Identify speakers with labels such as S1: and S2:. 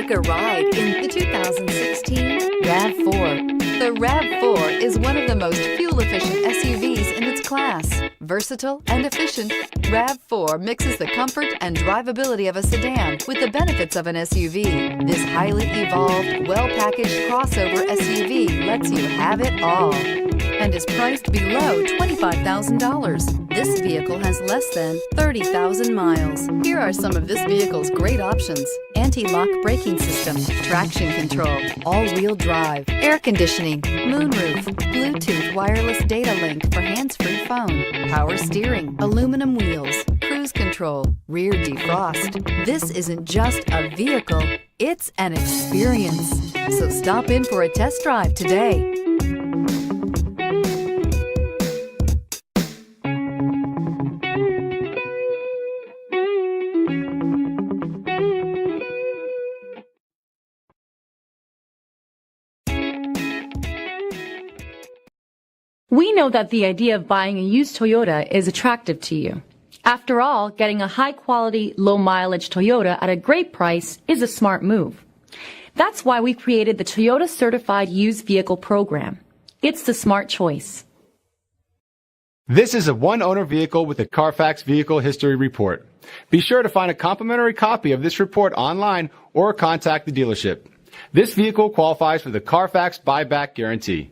S1: Take a ride in the 2016 RAV4. The RAV4 is one of the most fuel-efficient SUVs in its class. Versatile and efficient, RAV4 mixes the comfort and drivability of a sedan with the benefits of an SUV. This highly evolved, well-packaged crossover SUV lets you have it all and is priced below $25,000. This vehicle has less than 30,000 miles. Here are some of this vehicle's great options: anti-lock braking system, traction control, all-wheel drive, air conditioning, moonroof, Bluetooth wireless data link for hands-free phone, power steering, aluminum wheels, cruise control, rear defrost. This isn't just a vehicle, it's an experience. So stop in for a test drive today.
S2: We know that the idea of buying a used Toyota is attractive to you. After all, getting a high-quality, low-mileage Toyota at a great price is a smart move. That's why we created the Toyota Certified Used Vehicle Program. It's the smart choice.
S3: This is a one-owner vehicle with a Carfax Vehicle History Report. Be sure to find a complimentary copy of this report online or contact the dealership. This vehicle qualifies for the Carfax Buyback Guarantee.